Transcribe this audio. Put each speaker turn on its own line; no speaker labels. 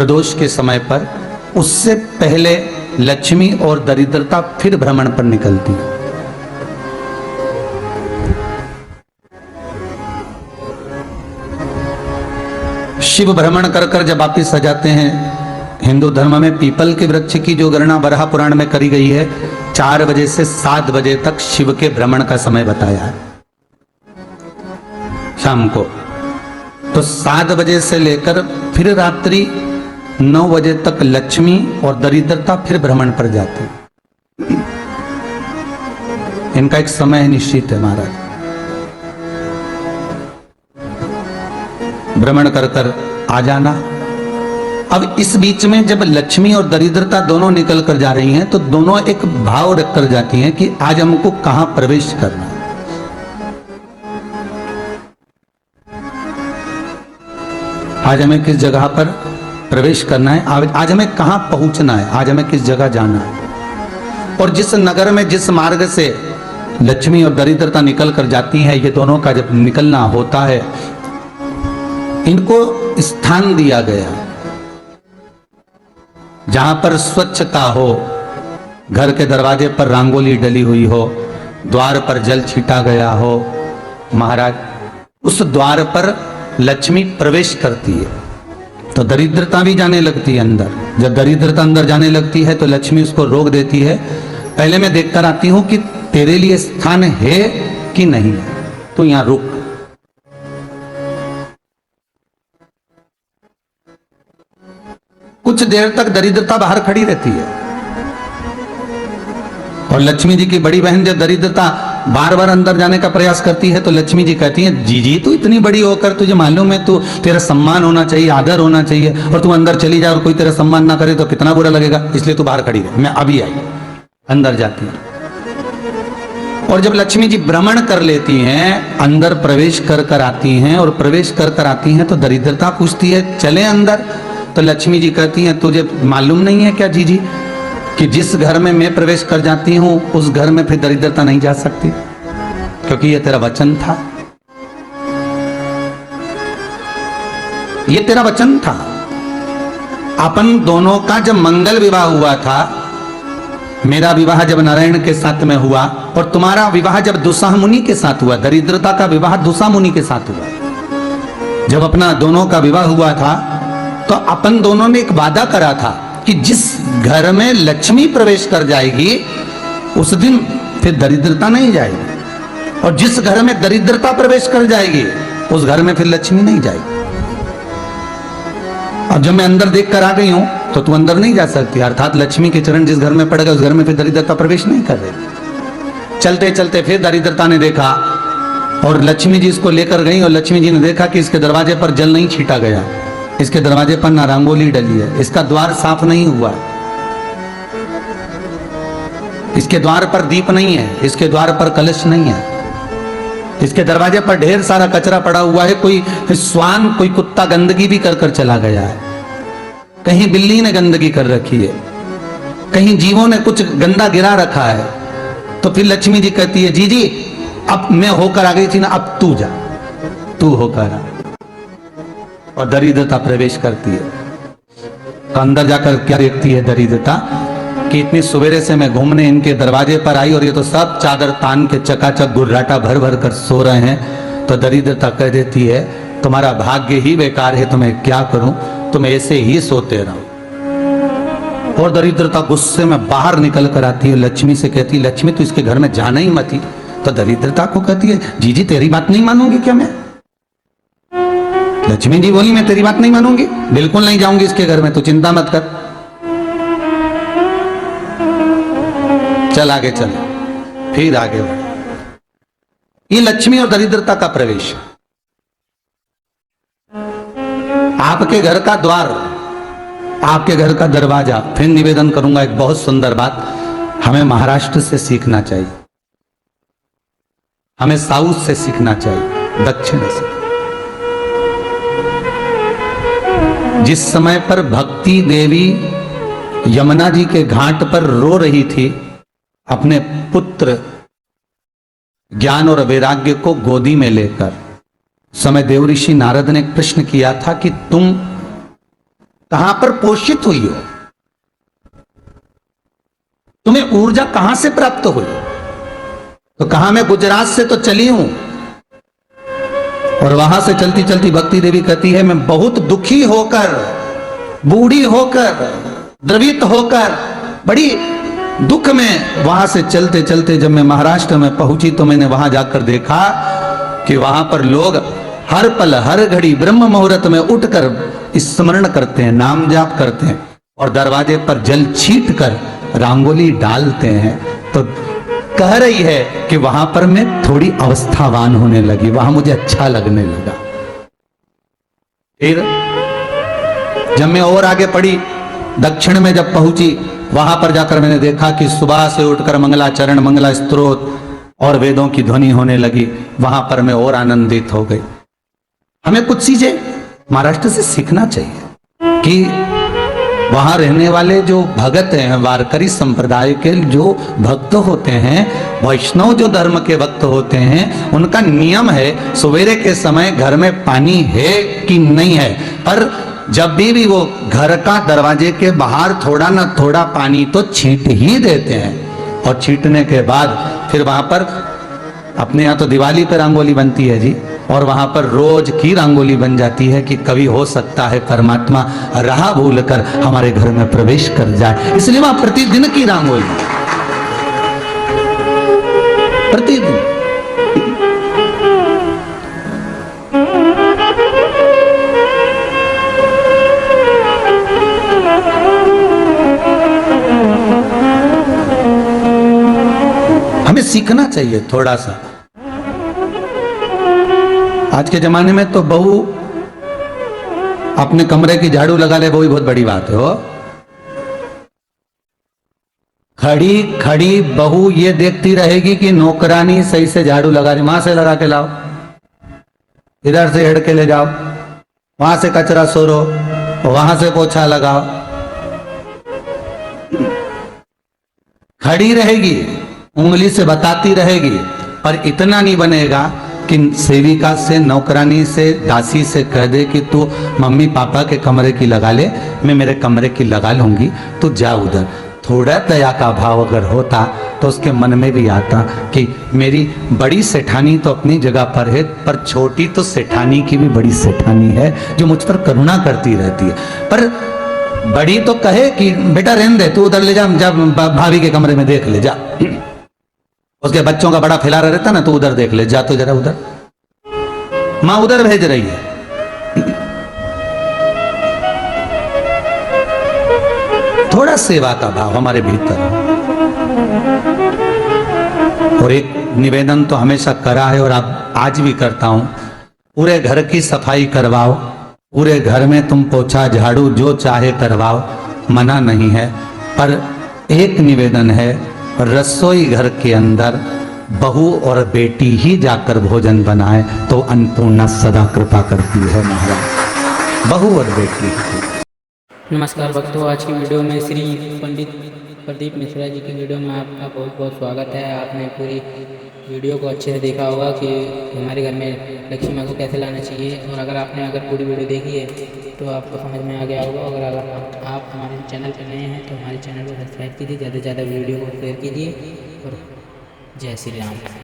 प्रदोष के समय पर, उससे पहले लक्ष्मी और दरिद्रता फिर भ्रमण पर निकलती है। शिव भ्रमण कर कर जब वापिस आ जाते हैं, हिंदू धर्म में पीपल के वृक्ष की जो गणना वराह पुराण में करी गई है, 4 बजे से 7 बजे तक शिव के भ्रमण का समय बताया है शाम को। तो 7 बजे से लेकर फिर रात्रि 9 बजे तक लक्ष्मी और दरिद्रता फिर भ्रमण पर जाती। इनका एक समय निश्चित है महाराज, भ्रमण कर कर आ जाना। अब इस बीच में जब लक्ष्मी और दरिद्रता दोनों निकल कर जा रही हैं, तो दोनों एक भाव रख कर जाती हैं कि आज हमको कहां प्रवेश करना है। आज हमें किस जगह पर प्रवेश करना है, आज हमें कहां पहुंचना है, आज हमें किस जगह जाना है। और जिस नगर में जिस मार्ग से लक्ष्मी और दरिद्रता निकल कर जाती हैं, ये दोनों का जब निकलना होता है, इनको स्थान दिया गया जहां पर स्वच्छता हो, घर के दरवाजे पर रंगोली डली हुई हो, द्वार पर जल छीटा गया हो। महाराज, उस द्वार पर लक्ष्मी प्रवेश करती है तो दरिद्रता भी जाने लगती है अंदर। जब दरिद्रता अंदर जाने लगती है तो लक्ष्मी उसको रोक देती है, पहले मैं देखकर आती हूं कि तेरे लिए स्थान है कि नहीं, तो यहां रुक। कुछ देर तक दरिद्रता बाहर खड़ी रहती है और लक्ष्मी जी की बड़ी बहन जब दरिद्रता बार बार अंदर जाने का प्रयास करती है तो लक्ष्मी जी कहती हैं, जी तू इतनी बड़ी होकर तुझे मालूम है, तू तेरा सम्मान होना चाहिए, आदर होना चाहिए, और तू अंदर चली जा और कोई तेरा सम्मान ना करे तो कितना बुरा लगेगा, इसलिए तू बाहर खड़ी रहे, मैं अभी आई। अंदर जाती है और जब लक्ष्मी जी भ्रमण कर लेती हैं, अंदर प्रवेश कर कर आती हैं, और प्रवेश कर कर आती हैं तो दरिद्रता पूछती है चले अंदर। तो लक्ष्मी जी कहती हैं, तुझे मालूम नहीं है क्या जी कि जिस घर में मैं प्रवेश कर जाती हूं उस घर में फिर दरिद्रता नहीं जा सकती, क्योंकि ये तेरा वचन था, ये तेरा वचन था। अपन दोनों का जब मंगल विवाह हुआ था, मेरा विवाह जब नारायण के साथ में हुआ और तुम्हारा विवाह जब दुसाह मुनि के साथ हुआ, दरिद्रता का विवाह दुसाह मुनि के साथ हुआ। जब अपना दोनों का विवाह हुआ था तो अपन दोनों ने एक वादा करा था कि जिस घर में लक्ष्मी प्रवेश कर जाएगी उस दिन फिर दरिद्रता नहीं जाएगी, और जिस घर में दरिद्रता प्रवेश कर जाएगी उस घर में फिर लक्ष्मी नहीं जाएगी। और जब मैं अंदर देख कर आ गई हूं तो तू अंदर नहीं जा सकती, अर्थात लक्ष्मी के चरण जिस घर में पड़ गए उस घर में फिर दरिद्रता प्रवेश नहीं कर रही। चलते चलते फिर दरिद्रता ने देखा और लक्ष्मी जी इसको लेकर गई, और लक्ष्मी जी ने देखा कि इसके दरवाजे पर जल नहीं छीटा गया, इसके दरवाजे पर ना रंगोली डली है, इसका द्वार साफ नहीं हुआ, इसके द्वार पर दीप नहीं है, इसके द्वार पर कलश नहीं है, इसके दरवाजे पर ढेर सारा कचरा पड़ा हुआ है, कोई स्वान कोई कुत्ता गंदगी भी कर कर चला गया है, कहीं बिल्ली ने गंदगी कर रखी है, कहीं जीवों ने कुछ गंदा गिरा रखा है। तो फिर लक्ष्मी जी कहती है, जी अब मैं होकर आ गई थी ना, अब तू जा, तू होकर आ। और दरिद्रता प्रवेश करती है तो अंदर जाकर क्या देखती है दरिद्रता कि इतनी सवेरे से मैं घूमने इनके दरवाजे पर आई और ये तो सब चादर तान के चकाचक गुर्राटा भर भर कर सो रहे हैं। तो दरिद्रता कह देती है, तुम्हारा भाग्य ही बेकार है, तुम्हें क्या करूं, तुम ऐसे ही सोते रहो। और दरिद्रता गुस्से में बाहर निकल कर आती है, लक्ष्मी से कहती है, लक्ष्मी तू इसके घर में जाना ही मत ही। तो दरिद्रता को कहती है, जी तेरी बात नहीं मानूंगी क्या मैं? लक्ष्मी जी बोली, मैं तेरी बात नहीं मानूंगी, बिल्कुल नहीं जाऊंगी इसके घर में, तू चिंता मत कर, चल आगे चल। फिर आगे बढ़े। ये लक्ष्मी और दरिद्रता का प्रवेश। आपके घर का द्वार, आपके घर का दरवाजा। फिर निवेदन करूंगा एक बहुत सुंदर बात, हमें महाराष्ट्र से सीखना चाहिए, हमें साउथ से सीखना चाहिए, दक्षिण से। जिस समय पर भक्ति देवी यमुना जी के घाट पर रो रही थी, अपने पुत्र ज्ञान और वैराग्य को गोदी में लेकर, समय देव ऋषि नारद ने प्रश्न किया था कि तुम कहां पर पोषित हुई हो, तुम्हें ऊर्जा कहां से प्राप्त हुई? तो कहा मैं गुजरात से तो चली हूं, और वहां से चलती चलती भक्ति देवी कहती है मैं बहुत दुखी होकर, बूढ़ी होकर, द्रवित होकर, बड़ी दुख में वहां से चलते चलते जब मैं महाराष्ट्र में पहुंची तो मैंने वहां जाकर देखा कि वहां पर लोग हर पल हर घड़ी ब्रह्म मुहूर्त में उठकर स्मरण करते हैं, नाम जाप करते हैं, और दरवाजे पर जल छीट कर रंगोली डालते हैं। तो कह रही है कि वहां पर मैं थोड़ी अवस्थावान होने लगी, वहां मुझे अच्छा लगने लगा। फिर जब मैं और आगे पड़ी, दक्षिण में जब पहुंची, वहां पर जाकर मैंने देखा कि सुबह से उठकर मंगलाचरण, मंगला स्तोत्र और वेदों की ध्वनि होने लगी। वहां पर मैं और आनंदित हो गई। हमें कुछ चीजें महाराष्ट्र से सीखना चाहिए कि वहां रहने वाले जो भगत हैं, वारकरी संप्रदाय के जो भक्त होते हैं, वैष्णव जो धर्म के भक्त होते हैं, उनका नियम है सवेरे के समय घर में पानी है कि नहीं है, पर जब भी वो घर का दरवाजे के बाहर थोड़ा ना थोड़ा पानी तो छींट ही देते हैं। और छींटने के बाद फिर वहां पर, अपने यहाँ तो दिवाली पर रंगोली बनती है जी, और वहां पर रोज की रंगोली बन जाती है कि कभी हो सकता है परमात्मा राह भूल कर हमारे घर में प्रवेश कर जाए, इसलिए वहां प्रतिदिन की रंगोली, प्रतिदिन। हमें सीखना चाहिए थोड़ा सा। आज के जमाने में तो बहू अपने कमरे की झाड़ू लगा ले, वो ही बहुत बड़ी बात है। हो खड़ी खड़ी बहू ये देखती रहेगी कि नौकरानी सही से झाड़ू लगा रही, वहां से लगा के लाओ, इधर से हेड़ के ले जाओ, वहां से कचरा सोरो, वहां से पोछा लगाओ। खड़ी रहेगी, उंगली से बताती रहेगी, पर इतना नहीं बनेगा कि सेविका से, नौकरानी से, दासी से कह दे कि तू मम्मी पापा के कमरे की लगा ले, मैं मेरे कमरे की लगा लूंगी, तू जा उधर। थोड़ा दया का भाव अगर होता तो उसके मन में भी आता कि मेरी बड़ी सेठानी तो अपनी जगह पर है, पर छोटी तो सेठानी की भी बड़ी सेठानी है जो मुझ पर करुणा करती रहती है। पर बड़ी तो कहे कि बेटा रहने दे, तू उधर ले जा, भाभी के कमरे में देख ले जा। उसके बच्चों का बड़ा फिलारा रहता ना, तो उधर देख ले जा, तो जरा उधर, मां उधर भेज रही है। थोड़ा सेवा का भाव हमारे भीतर। और एक निवेदन तो हमेशा करा है और अब आज भी करता हूं, पूरे घर की सफाई करवाओ, पूरे घर में तुम पोछा झाड़ू जो चाहे करवाओ, मना नहीं है। पर एक निवेदन है, रसोई घर के अंदर बहू और बेटी ही जाकर भोजन बनाए तो अन्नपूर्णा सदा कृपा करती है महाराज, बहू और बेटी।
नमस्कार भक्तों, आज की वीडियो में श्री पंडित प्रदीप मिश्रा जी की वीडियो में आपका बहुत बहुत स्वागत है। आपने पूरी वीडियो को अच्छे से देखा होगा कि हमारे घर में लक्ष्मी माँ को कैसे लाना चाहिए, और अगर पूरी वीडियो देखी है तो आपको समझ में आ गया होगा। अगर आप हमारे चैनल पर नए हैं तो हमारे चैनल को सब्सक्राइब कीजिए, ज़्यादा से ज़्यादा वीडियो को शेयर कीजिए, और जय श्री राम।